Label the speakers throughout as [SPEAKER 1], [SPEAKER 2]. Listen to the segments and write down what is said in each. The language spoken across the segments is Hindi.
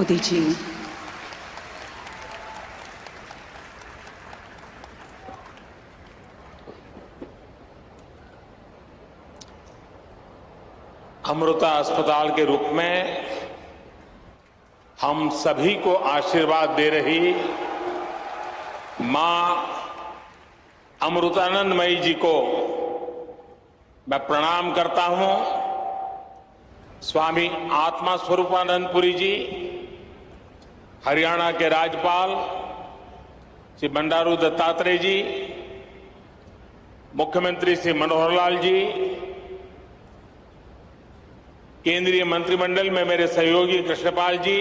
[SPEAKER 1] मोदी जी।
[SPEAKER 2] अमृता अस्पताल के रूप में हम सभी को आशीर्वाद दे रही मां अमृतानंदमयी जी को मैं प्रणाम करता हूं। स्वामी आत्मा स्वरूपानंदपुरी जी, हरियाणा के राज्यपाल श्री बंडारू दत्तात्रेय जी, मुख्यमंत्री श्री मनोहर लाल जी, केंद्रीय मंत्रिमंडल में मेरे सहयोगी कृष्णपाल जी,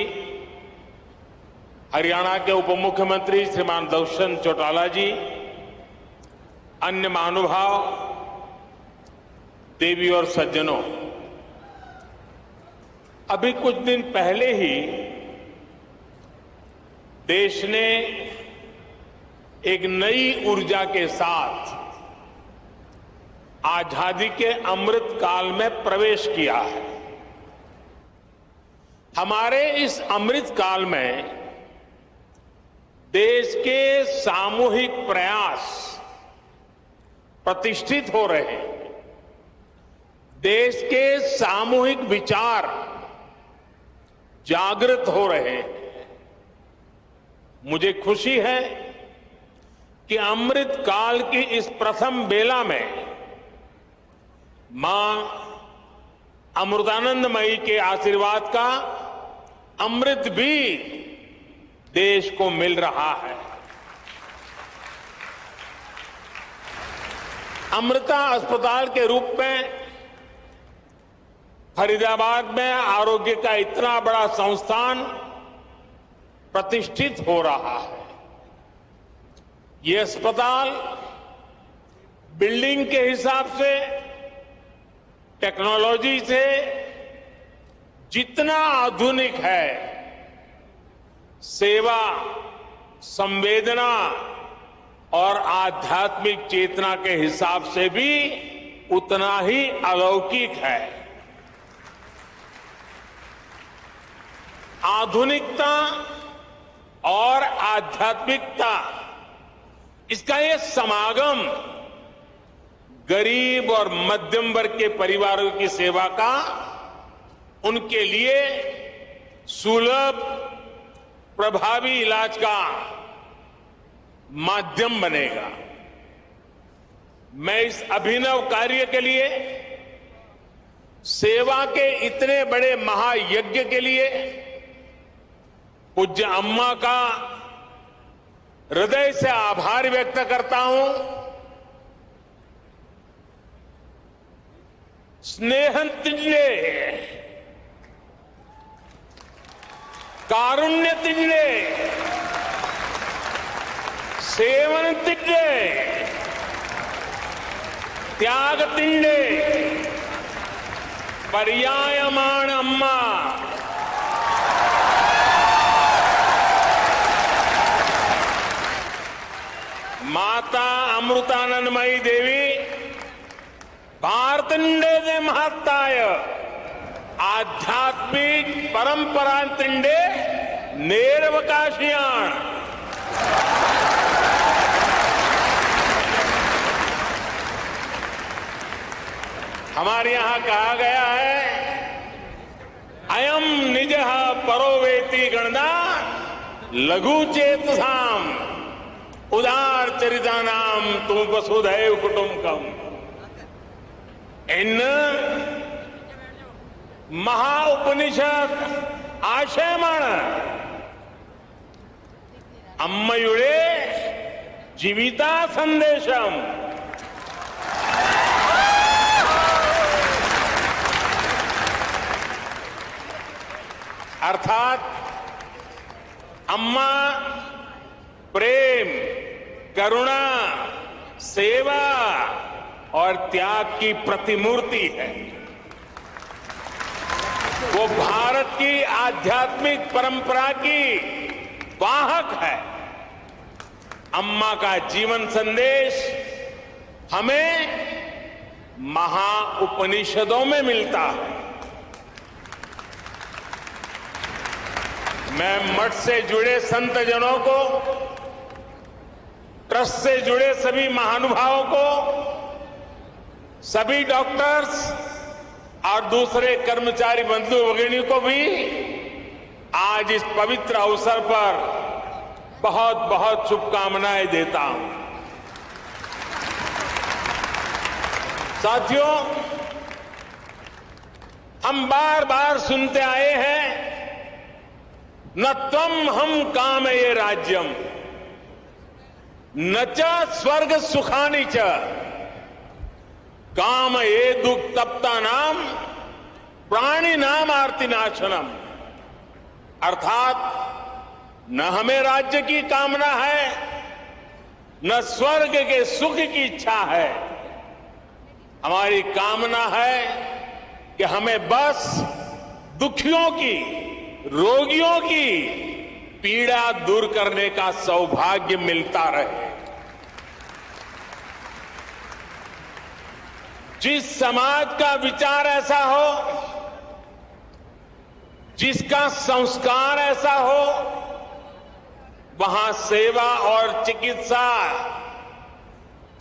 [SPEAKER 2] हरियाणा के उप मुख्यमंत्री श्रीमान दुष्यंत चौटाला जी, अन्य महानुभाव, देवी और सज्जनों, अभी कुछ दिन पहले ही देश ने एक नई ऊर्जा के साथ आजादी के अमृत काल में प्रवेश किया है। हमारे इस अमृत काल में देश के सामूहिक प्रयास प्रतिष्ठित हो रहे हैं। देश के सामूहिक विचार जागृत हो रहे हैं। मुझे खुशी है कि अमृत काल की इस प्रथम बेला में मां अमृतानंदमयी के आशीर्वाद का अमृत भी देश को मिल रहा है। अमृता अस्पताल के रूप में फरीदाबाद में आरोग्य का इतना बड़ा संस्थान प्रतिष्ठित हो रहा है। ये अस्पताल बिल्डिंग के हिसाब से, टेक्नोलॉजी से जितना आधुनिक है, सेवा, संवेदना और आध्यात्मिक चेतना के हिसाब से भी उतना ही अलौकिक है। आधुनिकता और आध्यात्मिकता, इसका ये समागम गरीब और मध्यम वर्ग के परिवारों की सेवा का उनके लिए सुलभ, प्रभावी इलाज का माध्यम बनेगा। मैं इस अभिनव कार्य के लिए, सेवा के इतने बड़े महायज्ञ के लिए पूज्य अम्मा का हृदय से आभार व्यक्त करता हूं। स्नेहं तिजले, कारुण्य तिजले, सेवन तिजले, त्याग तिजले, पर्यायमान अम्मा। माता अमृतानंदमयी देवी भारतंडे दे महत्ताय आध्यात्मिक परंपरा तिंडे नेरवकाशियाण। हमारे यहां कहा गया है, अयम निजः परोवेति गणना लघु चेतसाम उदार चरितानाम तु वसुधैव कुटुंबकम। इन महाउपनिषद आशयमाण अम्मयुडे जीविता संदेशम। अर्थात अम्मा प्रेम, करुणा, सेवा और त्याग की प्रतिमूर्ति है। वो भारत की आध्यात्मिक परंपरा की वाहक है। अम्मा का जीवन संदेश हमें महाउपनिषदों में मिलता है। मैं मठ से जुड़े संत जनों को, ट्रस्ट से जुड़े सभी महानुभावों को, सभी डॉक्टर्स और दूसरे कर्मचारी बंधु भगिनियों को भी आज इस पवित्र अवसर पर बहुत बहुत शुभकामनाएं देता हूं। साथियों, हम बार बार सुनते आए हैं, न त्वम हम कामये राज्यम न च स्वर्ग सुखानि च कामये दुक्तप्ता नाम प्राणी नाम आर्तिनाशनम। अर्थात न हमें राज्य की कामना है, न स्वर्ग के सुख की इच्छा है। हमारी कामना है कि हमें बस दुखियों की, रोगियों की पीड़ा दूर करने का सौभाग्य मिलता रहे। जिस समाज का विचार ऐसा हो, जिसका संस्कार ऐसा हो, वहां सेवा और चिकित्सा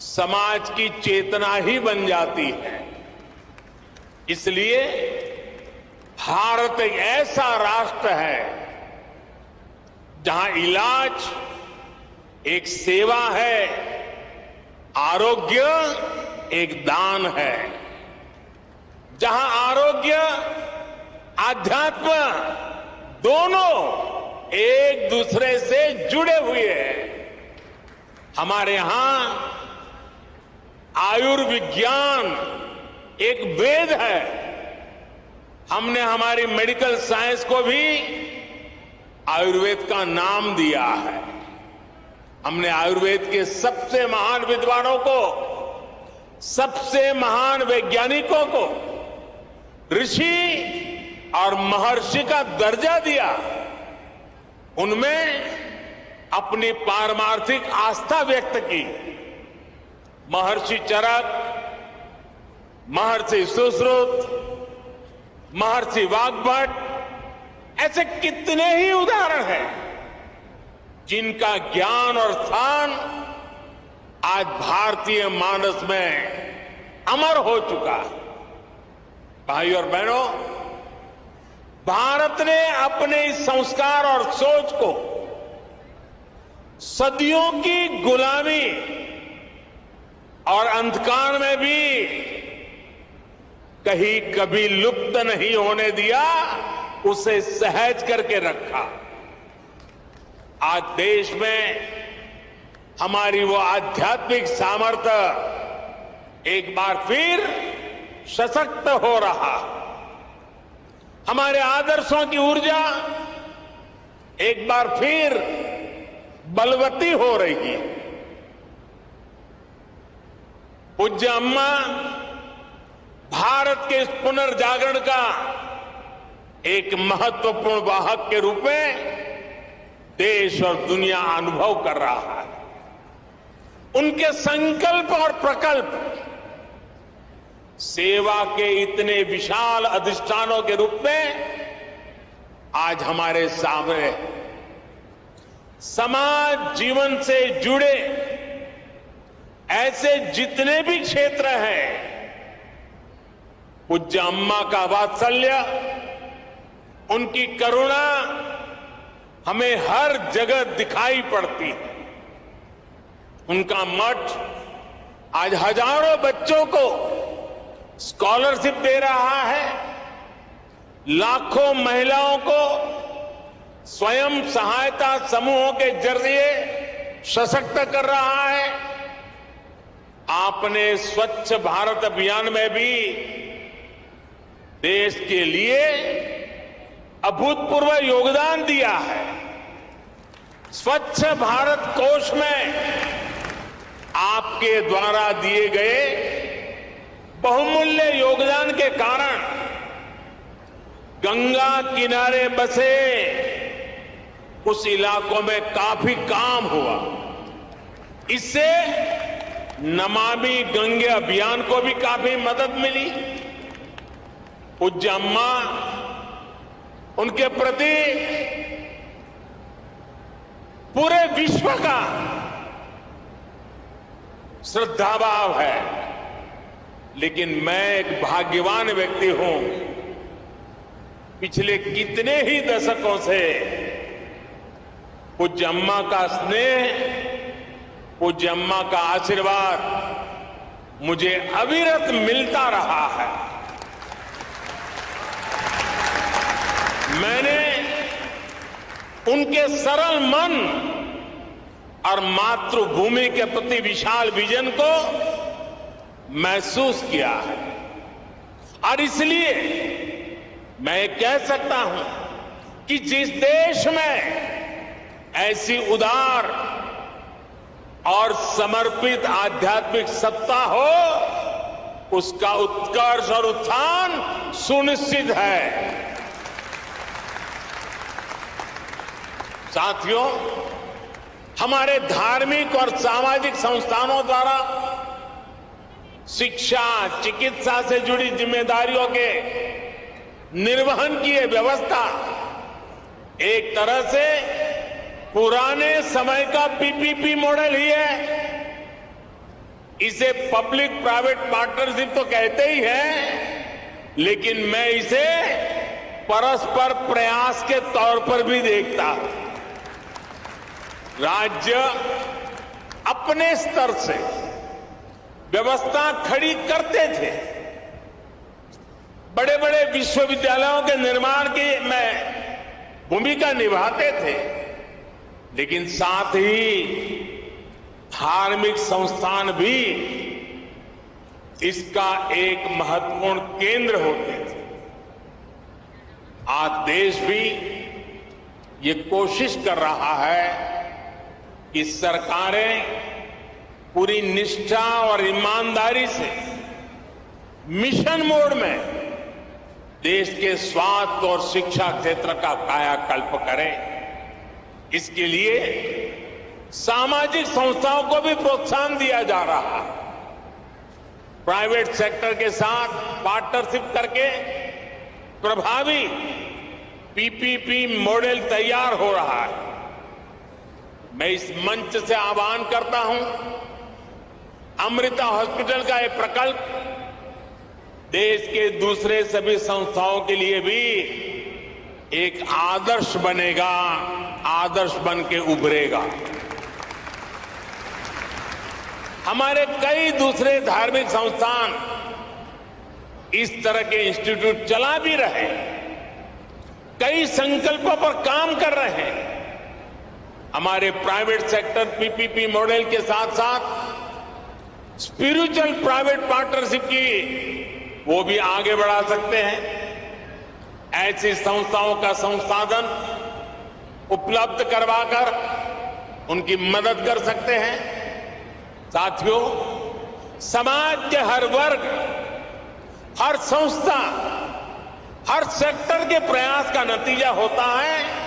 [SPEAKER 2] समाज की चेतना ही बन जाती है। इसलिए भारत एक ऐसा राष्ट्र है जहां इलाज एक सेवा है, आरोग्य एक दान है, जहां आरोग्य आध्यात्म दोनों एक दूसरे से जुड़े हुए हैं। हमारे यहां आयुर्विज्ञान एक वेद है। हमने हमारी मेडिकल साइंस को भी आयुर्वेद का नाम दिया है। हमने आयुर्वेद के सबसे महान विद्वानों को, सबसे महान वैज्ञानिकों को ऋषि और महर्षि का दर्जा दिया। उनमें अपनी पारमार्थिक आस्था व्यक्त की। महर्षि चरक, महर्षि सुश्रुत, महर्षि वाग्भट, ऐसे कितने ही उदाहरण हैं जिनका ज्ञान और स्थान आज भारतीय मानस में अमर हो चुका है। भाई और बहनों, भारत ने अपने इस संस्कार और सोच को सदियों की गुलामी और अंधकार में भी कहीं कभी लुप्त नहीं होने दिया, उसे सहज करके रखा। आज देश में हमारी वो आध्यात्मिक सामर्थ्य एक बार फिर सशक्त हो रहा। हमारे आदर्शों की ऊर्जा एक बार फिर बलवती हो रही है। पूज्य अम्मा भारत के इस पुनर्जागरण का एक महत्वपूर्ण वाहक के रूप में देश और दुनिया अनुभव कर रहा है। उनके संकल्प और प्रकल्प सेवा के इतने विशाल अधिष्ठानों के रूप में आज हमारे सामने। समाज जीवन से जुड़े ऐसे जितने भी क्षेत्र हैं, पूज्य अम्मा का वात्सल्य, उनकी करुणा हमें हर जगह दिखाई पड़ती है। उनका मठ आज हजारों बच्चों को स्कॉलरशिप दे रहा है, लाखों महिलाओं को स्वयं सहायता समूहों के जरिए सशक्त कर रहा है। आपने स्वच्छ भारत अभियान में भी देश के लिए अभूतपूर्व योगदान दिया है। स्वच्छ भारत कोष में आपके द्वारा दिए गए बहुमूल्य योगदान के कारण गंगा किनारे बसे उस इलाकों में काफी काम हुआ। इससे नमामि गंगे अभियान को भी काफी मदद मिली। पूज्य अम्मा, उनके प्रति पूरे विश्व का श्रद्धाभाव है। लेकिन मैं एक भाग्यवान व्यक्ति हूं, पिछले कितने ही दशकों से पूज्य अम्मा का स्नेह, पूज्य अम्मा का आशीर्वाद मुझे अविरत मिलता रहा है। मैंने उनके सरल मन और मातृभूमि के प्रति विशाल विजन को महसूस किया है, और इसलिए मैं कह सकता हूं कि जिस देश में ऐसी उदार और समर्पित आध्यात्मिक सत्ता हो, उसका उत्कर्ष और उत्थान सुनिश्चित है। साथियों, हमारे धार्मिक और सामाजिक संस्थानों द्वारा शिक्षा, चिकित्सा से जुड़ी जिम्मेदारियों के निर्वहन की यह व्यवस्था एक तरह से पुराने समय का पीपीपी मॉडल ही है। इसे पब्लिक प्राइवेट पार्टनरशिप तो कहते ही हैं, लेकिन मैं इसे परस्पर प्रयास के तौर पर भी देखता हूं। राज्य अपने स्तर से व्यवस्था खड़ी करते थे, बड़े बड़े विश्वविद्यालयों के निर्माण की में भूमिका निभाते थे, लेकिन साथ ही धार्मिक संस्थान भी इसका एक महत्वपूर्ण केंद्र होते थे। आज देश भी ये कोशिश कर रहा है कि सरकारें पूरी निष्ठा और ईमानदारी से मिशन मोड में देश के स्वास्थ्य और शिक्षा क्षेत्र का कायाकल्प करें। इसके लिए सामाजिक संस्थाओं को भी प्रोत्साहन दिया जा रहा है। प्राइवेट सेक्टर के साथ पार्टनरशिप करके प्रभावी पीपीपी मॉडल तैयार हो रहा है। मैं इस मंच से आह्वान करता हूं, अमृता हॉस्पिटल का यह प्रकल्प देश के दूसरे सभी संस्थाओं के लिए भी एक आदर्श बनेगा, आदर्श बन के उभरेगा। हमारे कई दूसरे धार्मिक संस्थान इस तरह के इंस्टीट्यूट चला भी रहे, कई संकल्पों पर काम कर रहे हैं। हमारे प्राइवेट सेक्टर पीपीपी मॉडल के साथ साथ स्पिरिचुअल प्राइवेट पार्टनरशिप की वो भी आगे बढ़ा सकते हैं। ऐसी संस्थाओं का संसाधन उपलब्ध करवाकर उनकी मदद कर सकते हैं। साथियों, समाज के हर वर्ग, हर संस्था, हर सेक्टर के प्रयास का नतीजा होता है।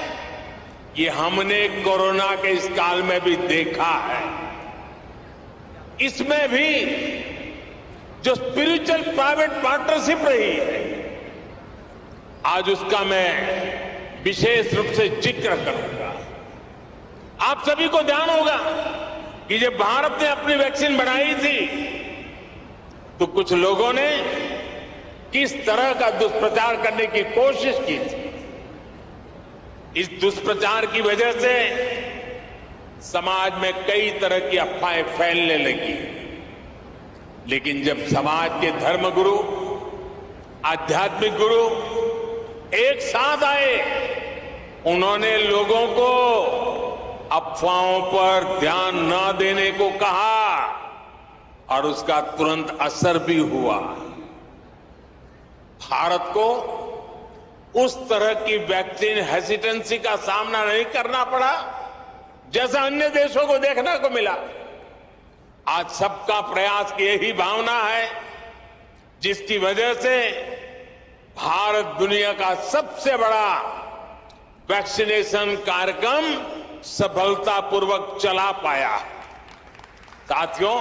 [SPEAKER 2] ये हमने कोरोना के इस काल में भी देखा है। इसमें भी जो स्पिरिचुअल प्राइवेट पार्टनरशिप रही है, आज उसका मैं विशेष रूप से जिक्र करूंगा। आप सभी को ध्यान होगा कि जब भारत ने अपनी वैक्सीन बनाई थी तो कुछ लोगों ने किस तरह का दुष्प्रचार करने की कोशिश की थी। इस दुष्प्रचार की वजह से समाज में कई तरह की अफवाहें फैलने लगी। लेकिन जब समाज के धर्मगुरु, आध्यात्मिक गुरु एक साथ आए, उन्होंने लोगों को अफवाहों पर ध्यान न देने को कहा और उसका तुरंत असर भी हुआ। भारत को उस तरह की वैक्सीन हेसिटेंसी का सामना नहीं करना पड़ा जैसा अन्य देशों को देखने को मिला। आज सबका प्रयास की यही भावना है जिसकी वजह से भारत दुनिया का सबसे बड़ा वैक्सीनेशन कार्यक्रम सफलतापूर्वक चला पाया। साथियों,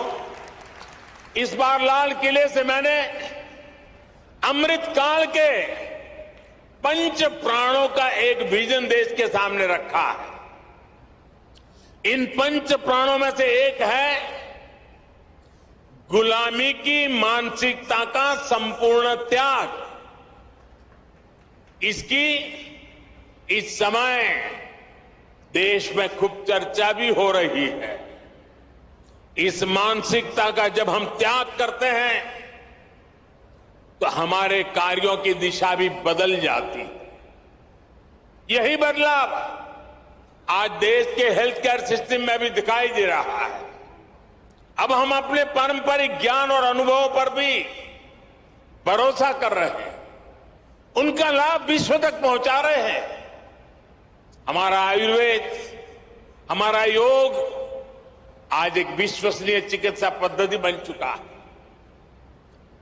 [SPEAKER 2] इस बार लाल किले से मैंने अमृत काल के पंच प्राणों का एक विजन देश के सामने रखा है। इन पंच प्राणों में से एक है गुलामी की मानसिकता का संपूर्ण त्याग। इसकी इस समय देश में खूब चर्चा भी हो रही है। इस मानसिकता का जब हम त्याग करते हैं तो हमारे कार्यों की दिशा भी बदल जाती है। यही बदलाव आज देश के हेल्थ केयर सिस्टम में भी दिखाई दे रहा है। अब हम अपने पारंपरिक ज्ञान और अनुभवों पर भी भरोसा कर रहे हैं, उनका लाभ विश्व तक पहुंचा रहे हैं। हमारा आयुर्वेद, हमारा योग आज एक विश्वसनीय चिकित्सा पद्धति बन चुका है।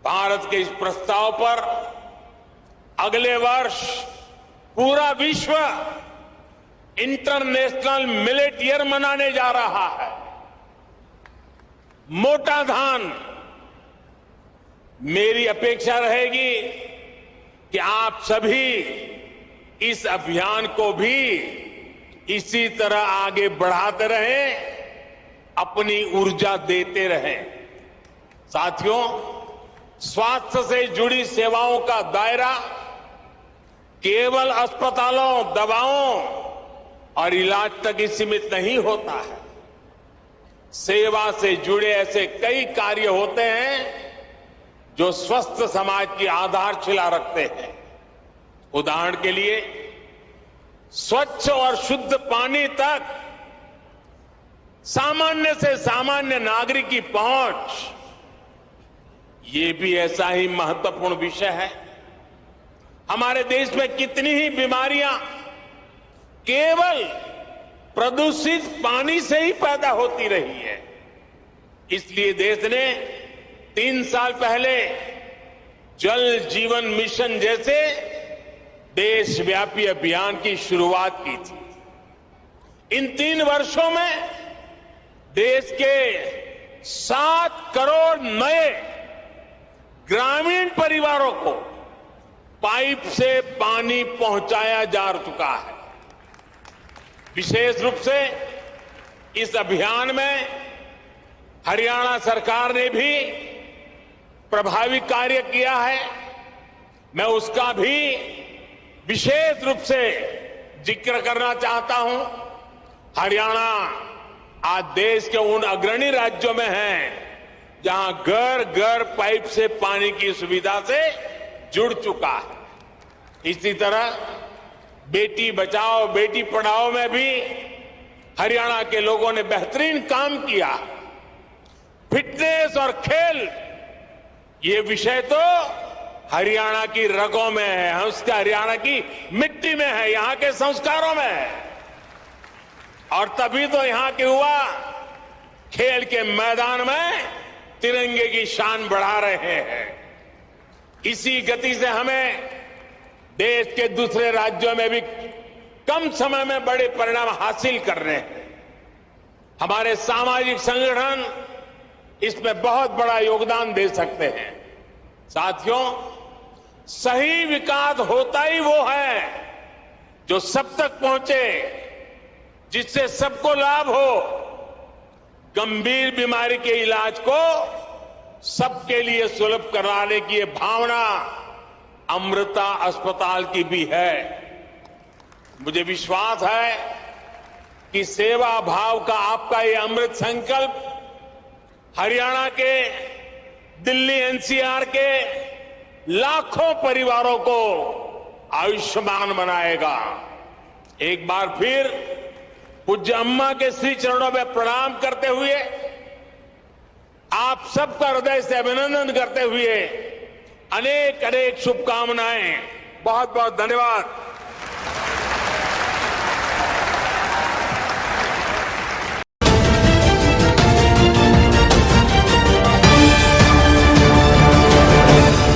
[SPEAKER 2] भारत के इस प्रस्ताव पर अगले वर्ष पूरा विश्व इंटरनेशनल मिलेट ईयर मनाने जा रहा है। मोटा धान, मेरी अपेक्षा रहेगी कि आप सभी इस अभियान को भी इसी तरह आगे बढ़ाते रहें, अपनी ऊर्जा देते रहें। साथियों, स्वास्थ्य से जुड़ी सेवाओं का दायरा केवल अस्पतालों, दवाओं और इलाज तक ही सीमित नहीं होता है। सेवा से जुड़े ऐसे कई कार्य होते हैं जो स्वस्थ समाज की आधारशिला रखते हैं। उदाहरण के लिए, स्वच्छ और शुद्ध पानी तक सामान्य से सामान्य नागरिक की पहुंच, ये भी ऐसा ही महत्वपूर्ण विषय है। हमारे देश में कितनी ही बीमारियां केवल प्रदूषित पानी से ही पैदा होती रही है। इसलिए देश ने 3 साल पहले जल जीवन मिशन जैसे देशव्यापी अभियान की शुरुआत की थी। इन 3 वर्षों में देश के 7 करोड़ नए ग्रामीण परिवारों को पाइप से पानी पहुंचाया जा चुका है। विशेष रूप से इस अभियान में हरियाणा सरकार ने भी प्रभावी कार्य किया है। मैं उसका भी विशेष रूप से जिक्र करना चाहता हूं। हरियाणा आज देश के उन अग्रणी राज्यों में है जहां घर घर पाइप से पानी की सुविधा से जुड़ चुका है। इसी तरह बेटी बचाओ बेटी पढ़ाओ में भी हरियाणा के लोगों ने बेहतरीन काम किया। फिटनेस और खेल, ये विषय तो हरियाणा की रगों में है, उसका हरियाणा की मिट्टी में है, यहां के संस्कारों में है। और तभी तो यहां के युवा खेल के मैदान में तिरंगे की शान बढ़ा रहे हैं। इसी गति से हमें देश के दूसरे राज्यों में भी कम समय में बड़े परिणाम हासिल कर रहे हैं। हमारे सामाजिक संगठन इसमें बहुत बड़ा योगदान दे सकते हैं। साथियों, सही विकास होता ही वो है जो सब तक पहुंचे, जिससे सबको लाभ हो। गंभीर बीमारी के इलाज को सबके लिए सुलभ कराने की ये भावना अमृता अस्पताल की भी है। मुझे विश्वास है कि सेवा भाव का आपका ये अमृत संकल्प हरियाणा के, दिल्ली एनसीआर के लाखों परिवारों को आयुष्मान बनाएगा। एक बार फिर पूज्य अम्मा के श्री चरणों में प्रणाम करते हुए, आप सबका हृदय से अभिनंदन करते हुए अनेक अनेक शुभकामनाएं। बहुत बहुत धन्यवाद।